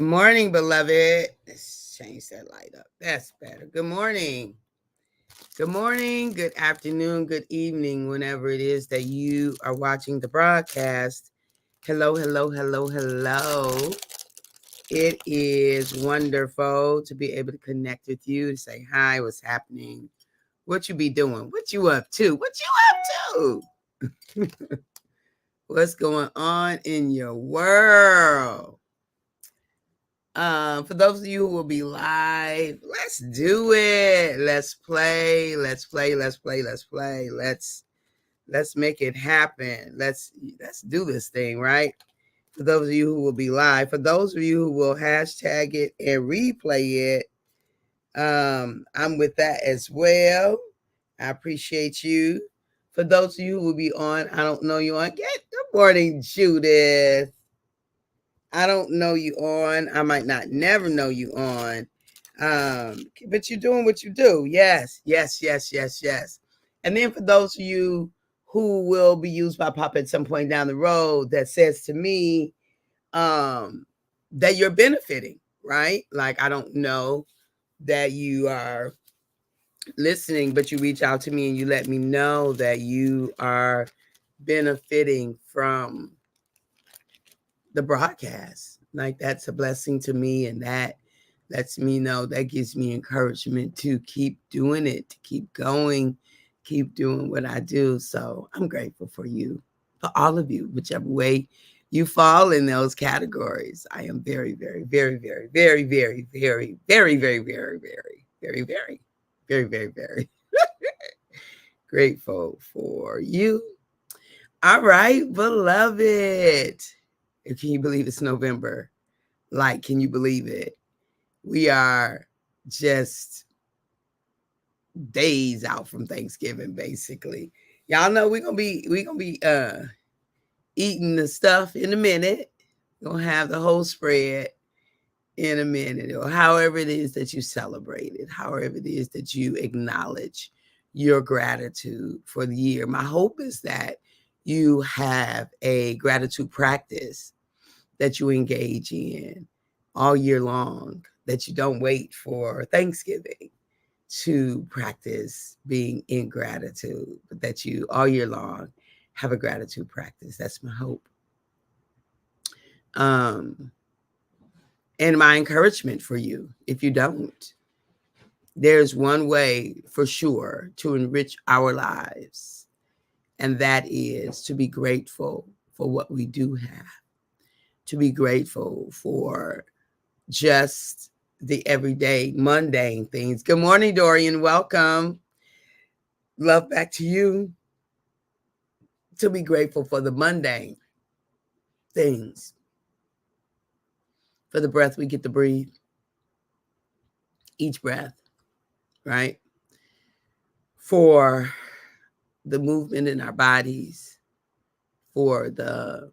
Good morning, beloved. Let's change that light up. That's better. Good morning. Good morning, good afternoon, good evening, whenever it is that you are watching the broadcast. Hello, hello, hello, hello. It is wonderful to be able to connect with you, to say hi, what's happening, what you be doing, what you up to, what you up to, what's going on in your world. For those of you who will be live, let's do it. Let's play. Let's play. Let's play. Let's play. Let's make it happen. Let's do this thing, right? For those of you who will be live, for those of you who will hashtag it and replay it, I'm with that as well. I appreciate you. For those of you who will be on, I don't know you on. Good morning, Judith. I don't know you on. I might not never know you on. But you're doing what you do. Yes, yes, yes, yes, yes. And then for those of you who will be used by Papa at some point down the road, that says to me that you're benefiting, right? Like, I don't know that you are listening, but you reach out to me and you let me know that you are benefiting from the broadcast. Like, that's a blessing to me, and that lets me know, that gives me encouragement to keep doing it, to keep going, keep doing what I do. So I'm grateful for you, for all of you, whichever way you fall in those categories. I am very, very, very, very, very, very, very, very, very, very, very, very, very, very, very, very grateful for you. All right, beloved. Can you believe it's November? Like, can you believe it? We are just days out from Thanksgiving, basically. Y'all know we're gonna be eating the stuff in a minute. We're gonna have the whole spread in a minute, or however it is that you celebrate it, however it is that you acknowledge your gratitude for the year. My hope is that you have a gratitude practice that you engage in all year long, that you don't wait for Thanksgiving to practice being in gratitude, but that you all year long have a gratitude practice. That's my hope. And my encouragement for you, if you don't, there's one way for sure to enrich our lives, and that is to be grateful for what we do have, to be grateful for just the everyday mundane things. Good morning, Dorian. Welcome. Love back to you. To be grateful for the mundane things, for the breath we get to breathe, each breath, right? For the movement in our bodies, for the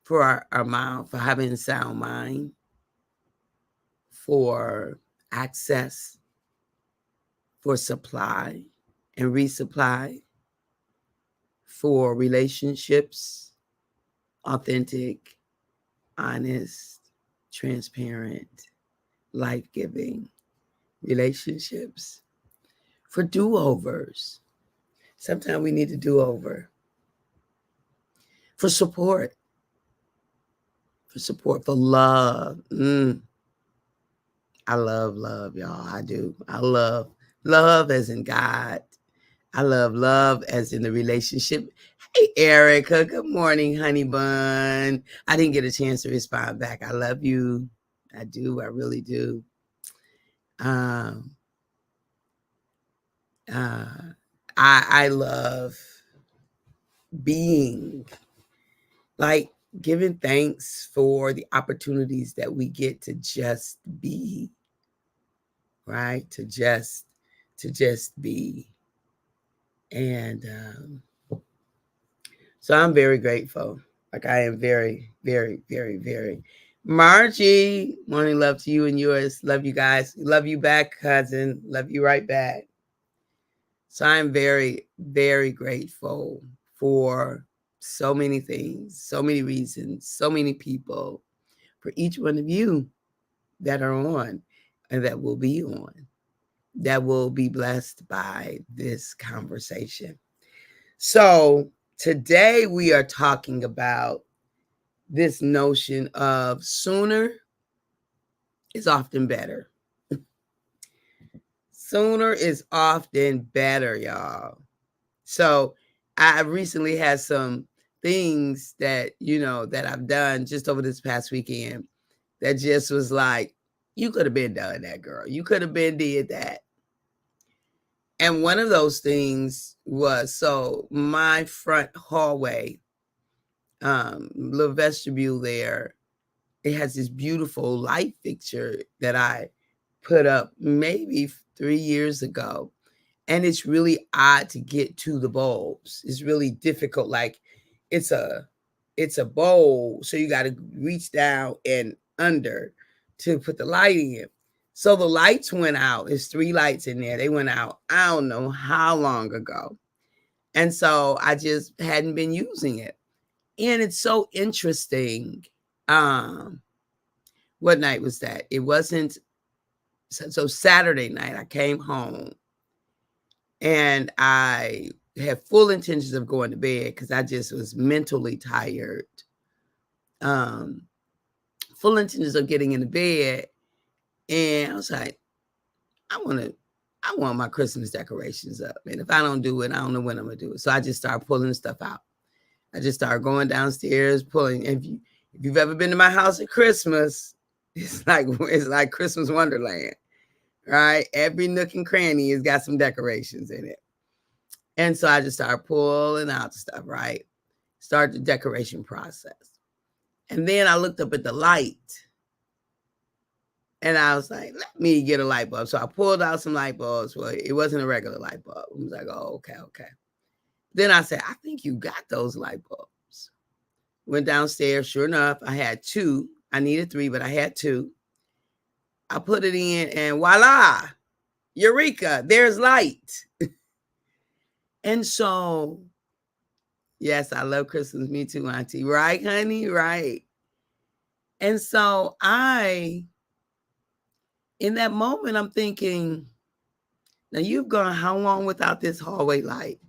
for our mind, for having a sound mind, for access, for supply and resupply, for relationships, authentic, honest, transparent, life-giving relationships, for do-overs. Sometimes we need a do-over. For support, for love. I love love, y'all. I do. I love love as in God. I love love as in the relationship. Hey, Erica. Good morning, honey bun. I didn't get a chance to respond back. I love you. I do. I really do. I love being, like, giving thanks for the opportunities that we get to just be, right? To just be. And so I'm very grateful. Like, I am very, very, very, very. Margie, morning love to you and yours. Love you guys. Love you back, cousin. Love you right back. So I'm very, very grateful for so many things, so many reasons, so many people for each one of you that are on and that will be on, that will be blessed by this conversation. So today we are talking about this notion of sooner is often better. Sooner is often better, y'all. So I recently had some things that, that I've done just over this past weekend that just was like, you could have been done that, girl. You could have been did that. And one of those things was, so my front hallway, little vestibule there, it has this beautiful light fixture that I put up maybe 3 years ago. And it's really odd to get to the bulbs. It's really difficult. Like it's a bowl, so you got to reach down and under to put the light in. So the lights went out. There's 3 lights in there. They went out, I don't know how long ago. And so I just hadn't been using it. And it's so interesting. What night was that? It wasn't, so Saturday night I came home and I had full intentions of going to bed because I just was mentally tired. Full intentions of getting into bed. And I was like, I want my Christmas decorations up. And if I don't do it, I don't know when I'm going to do it. So I just started pulling stuff out. I just started going downstairs, pulling. If you've ever been to my house at Christmas, it's like Christmas Wonderland, right? Every nook and cranny has got some decorations in it. And so I just started pulling out the stuff, right? Start the decoration process. And then I looked up at the light and I was like, let me get a light bulb. So I pulled out some light bulbs. Well, it wasn't a regular light bulb. I was like, oh, okay. Then I said, I think you got those light bulbs. Went downstairs. Sure enough, I had 2. I needed 3, but I had 2. I put it in and voila, eureka, there's light. And so, yes, I love Christmas. Me too, Auntie. Right, honey? Right. And so in that moment, I'm thinking, now you've gone how long without this hallway light?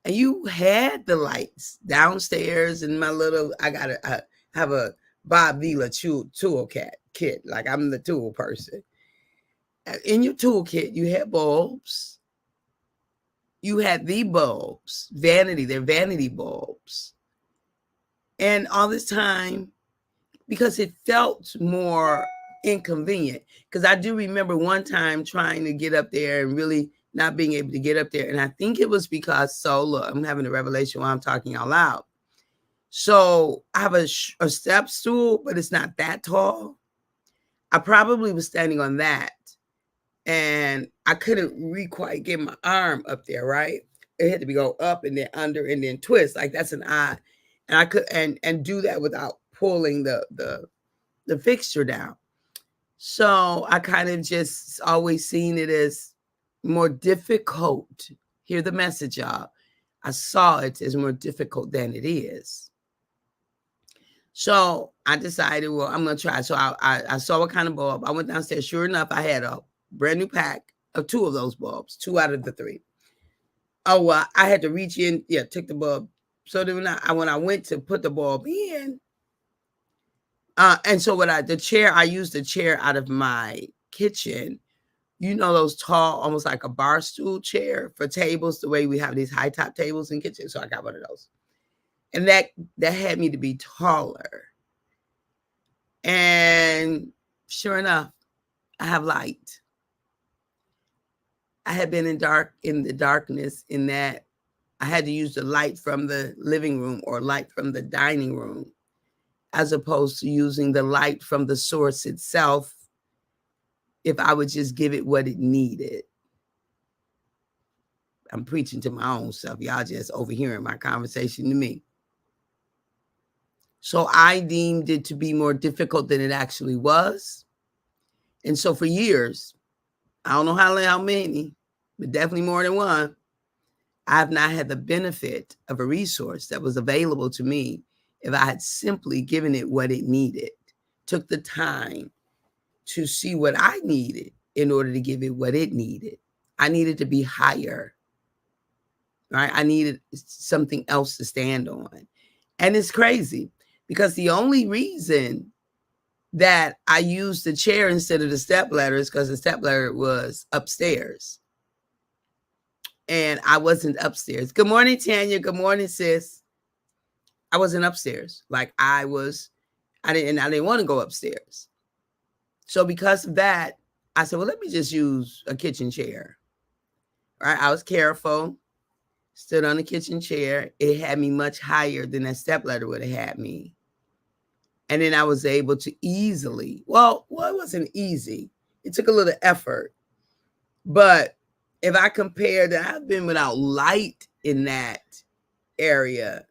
And you had the lights downstairs in my little, I have a Bob Vila tool kit. Like I'm the tool person. In your toolkit, you had bulbs. You had the bulbs, they're vanity bulbs. And all this time, because it felt more inconvenient, because I do remember one time trying to get up there and really not being able to get up there. And I think it was because, so look, I'm having a revelation while I'm talking out loud. So I have a step stool, but it's not that tall. I probably was standing on that. And I couldn't quite get my arm up there, right? It had to go up and then under and then twist. Like that's an odd. And I could and do that without pulling the fixture down. So I kind of just always seen it as more difficult. Hear the message, y'all. I saw it as more difficult than it is. So I decided, well, I'm going to try. So I saw what kind of bulb. I went downstairs. Sure enough, I had a brand new pack of 2 of those bulbs, 2 out of the 3. Oh, well, I had to reach in. Yeah, took the bulb. So then when I went to put the bulb in, and so I used the chair out of my kitchen. You know, those tall, almost like a bar stool chair for tables, the way we have these high top tables in kitchen. So I got one of those. And that had me to be taller. And sure enough, I have light. I had been in the darkness in that I had to use the light from the living room or light from the dining room, as opposed to using the light from the source itself if I would just give it what it needed. I'm preaching to my own self. Y'all just overhearing my conversation to me. So I deemed it to be more difficult than it actually was. And so for years, I don't know how many, but definitely more than one, I've not had the benefit of a resource that was available to me if I had simply given it what it needed, took the time to see what I needed in order to give it what it needed. I needed to be higher, right? I needed something else to stand on. And it's crazy because the only reason that I used the chair instead of the stepladder is because the stepladder was upstairs. And I wasn't upstairs. Good morning, Tanya. Good morning, sis. I wasn't upstairs. Like I didn't want to go upstairs. So because of that, I said, well, let me just use a kitchen chair. Right? I was careful, stood on the kitchen chair. It had me much higher than that stepladder would have had me. And then I was able to easily, well, it wasn't easy. It took a little effort. But if I compare that, I've been without light in that area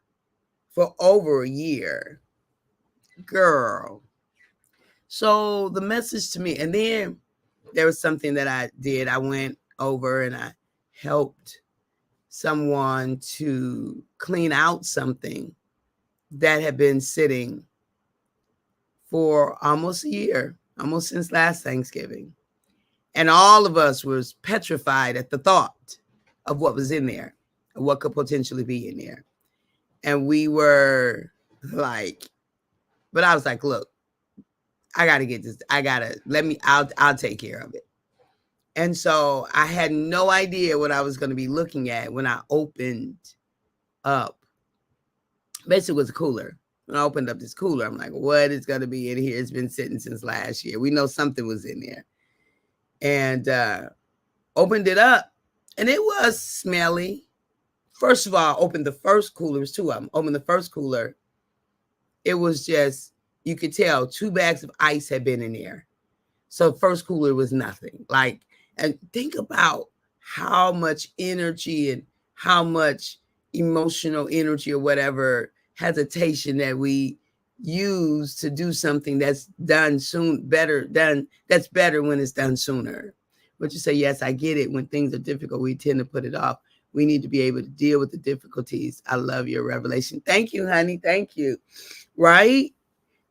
for over a year. Girl. So the message to me, and then there was something that I did. I went over and I helped someone to clean out something that had been sitting for almost a year, almost since last Thanksgiving. And all of us was petrified at the thought of what was in there, of what could potentially be in there. And we were like, but I was like, look, I got to get this. I'll take care of it. And so I had no idea what I was going to be looking at when I opened up. Basically, it was a cooler. When I opened up this cooler, I'm like, what is going to be in here? It's been sitting since last year. We know something was in there. And opened it up, and it was smelly. First of all, I opened the first cooler. It was two of them. Opened the first cooler. It was just, you could tell 2 bags of ice had been in there. So first cooler was nothing. Like, and think about how much energy and how much emotional energy or whatever hesitation that we use to do something that's done soon, that's better when it's done sooner. But you say, yes, I get it. When things are difficult, we tend to put it off. We need to be able to deal with the difficulties. I love your revelation. Thank you, honey. Thank you. Right?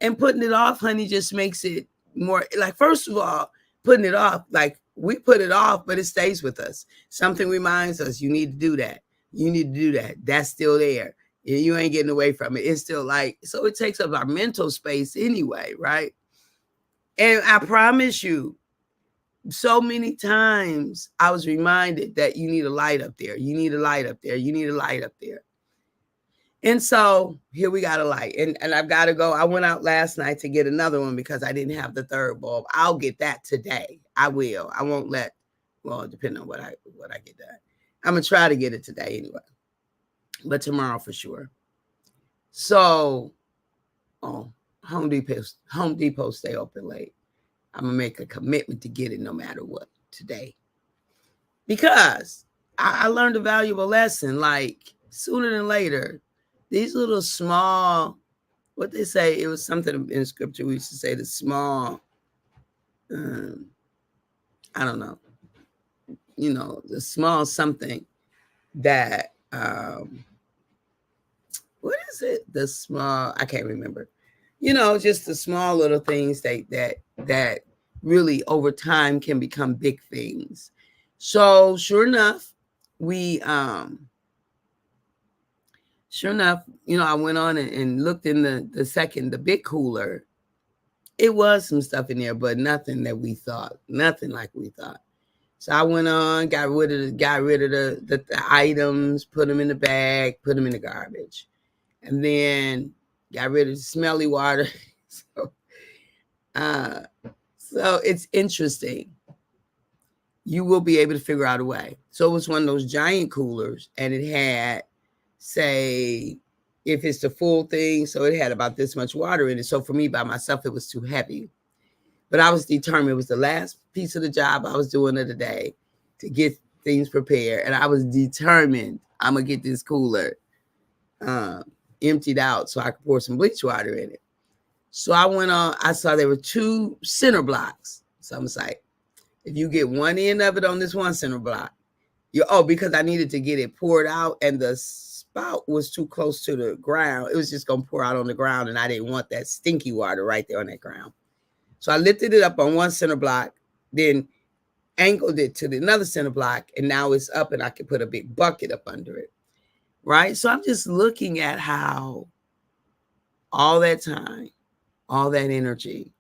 And putting it off, honey, just makes it more like, first of all, putting it off, like we put it off, but it stays with us. Something reminds us, you need to do that. You need to do that. That's still there. You ain't getting away from it. It's still like, so it takes up our mental space anyway, right? And I promise you, so many times I was reminded that you need a light up there. You need a light up there. You need a light up there. And so here we got a light. And I've got to go. I went out last night to get another one because I didn't have the third bulb. I'll get that today. I will. I won't let, well, depending on what I get done. I'm going to try to get it today anyway. But tomorrow for sure. So, Home Depot stay open late. I'm going to make a commitment to get it no matter what today. Because I learned a valuable lesson. Like, sooner than later, these little small, what they say, it was something in scripture, we used to say the small, I don't know, the small something that, what is it? The small, I can't remember. Just the small little things that really over time can become big things. So sure enough, I went on and looked in the big cooler. It was some stuff in there, but nothing like we thought. So I went on, got rid of the items, put them in the bag, put them in the garbage. And then got rid of the smelly water. So it's interesting. You will be able to figure out a way. So it was one of those giant coolers, and it had, say, if it's the full thing, so it had about this much water in it. So for me, by myself, it was too heavy. But I was determined. It was the last piece of the job I was doing of the day to get things prepared. And I was determined I'm going to get this cooler emptied out so I could pour some bleach water in it. So I went on. I saw there were 2 center blocks. So I was like, if you get one end of it on this one center block, Because I needed to get it poured out and the spout was too close to the ground. It was just going to pour out on the ground and I didn't want that stinky water right there on that ground. So I lifted it up on one center block, then angled it to another center block, and now it's up and I can put a big bucket up under it, right? So I'm just looking at how all that time, all that energy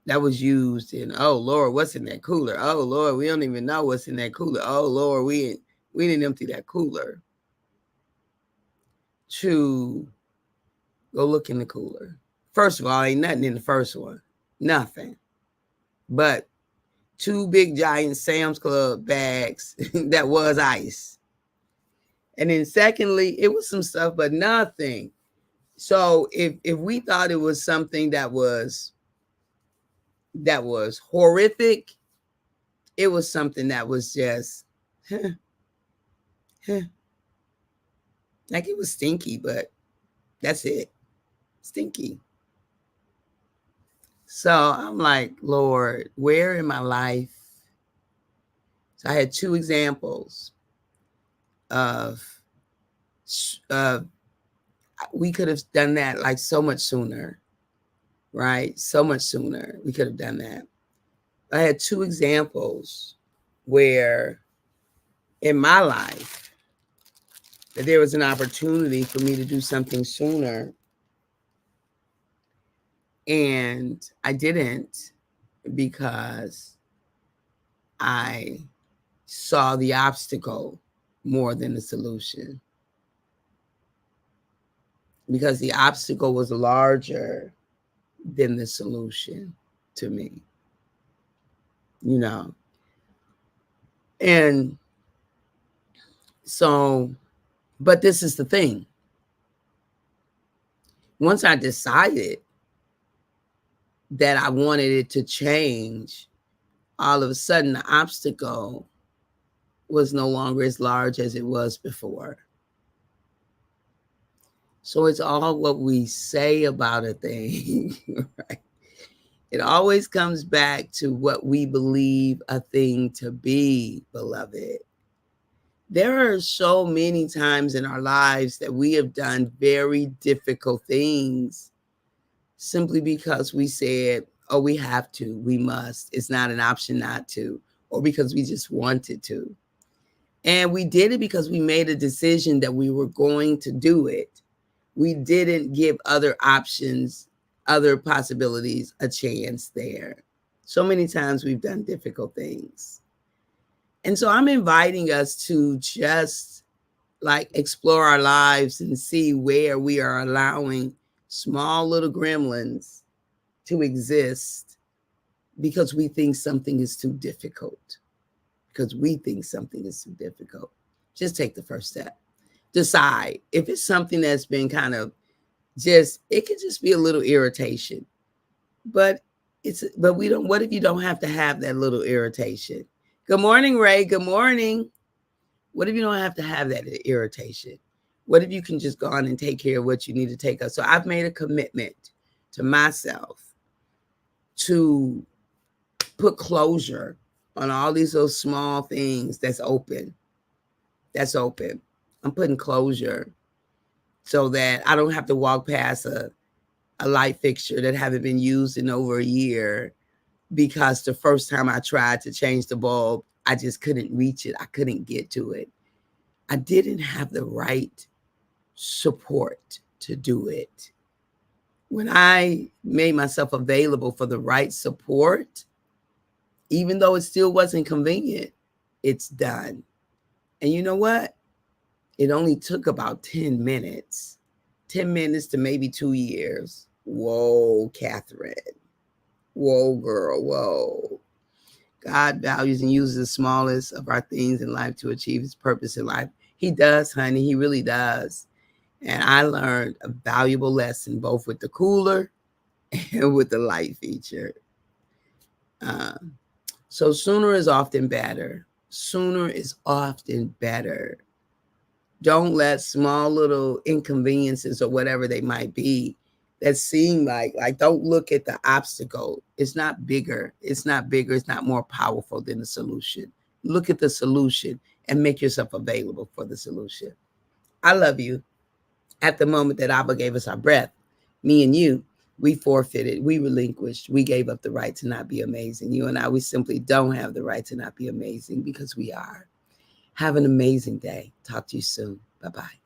that was used in, oh Lord, what's in that cooler? Oh Lord, we don't even know what's in that cooler. Oh Lord, we didn't empty that cooler. To go look in the cooler. First of all, ain't nothing in the first one. Nothing. But 2 big giant Sam's Club bags that was ice. And then secondly, it was some stuff, but nothing. So if we thought it was something that was horrific, it was something that was just like it was stinky, but that's it. Stinky. So I'm like, Lord, where in my life? So I had 2 examples of we could have done that like so much sooner, right? So much sooner we could have done that. I had 2 examples where in my life that there was an opportunity for me to do something sooner. And I didn't because I saw the obstacle more than the solution. Because the obstacle was larger than the solution to me. You know. And so, but this is the thing. Once I decided that I wanted it to change, all of a sudden the obstacle was no longer as large as it was before. So it's all what we say about a thing, right? It always comes back to what we believe a thing to be, beloved. There are so many times in our lives that we have done very difficult things simply because we said, oh, we have to, we must. It's not an option not to, or because we just wanted to. And we did it because we made a decision that we were going to do it. We didn't give other options, other possibilities a chance there. So many times we've done difficult things. And so I'm inviting us to just like explore our lives and see where we are allowing small little gremlins to exist because we think something is too difficult. Because we think something is too difficult. Just take the first step. Decide if it's something that's been kind of it could just be a little irritation. But we don't, what if you don't have to have that little irritation? Good morning, Ray. Good morning. What if you don't have to have that irritation? What if you can just go on and take care of what you need to take care of? So I've made a commitment to myself to put closure on all these little small things that's open. That's open. I'm putting closure so that I don't have to walk past a light fixture that haven't been used in over a year because the first time I tried to change the bulb, I just couldn't reach it. I couldn't get to it. I didn't have the right support to do it. When I made myself available for the right support, even though it still wasn't convenient, it's done. And you know what? It only took about 10 minutes. 10 minutes to maybe 2 years. Whoa, Catherine. Whoa, girl. Whoa. God values and uses the smallest of our things in life to achieve his purpose in life. He does, honey. He really does. And I learned a valuable lesson both with the cooler and with the light feature. So sooner is often better. Sooner is often better. Don't let small little inconveniences or whatever they might be that seem like don't look at the obstacle. It's not bigger. It's not bigger. It's not more powerful than the solution. Look at the solution and make yourself available for the solution. I love you. At the moment that Abba gave us our breath, me and you, we forfeited, we relinquished, we gave up the right to not be amazing. You and I, we simply don't have the right to not be amazing because we are. Have an amazing day. Talk to you soon. Bye-bye.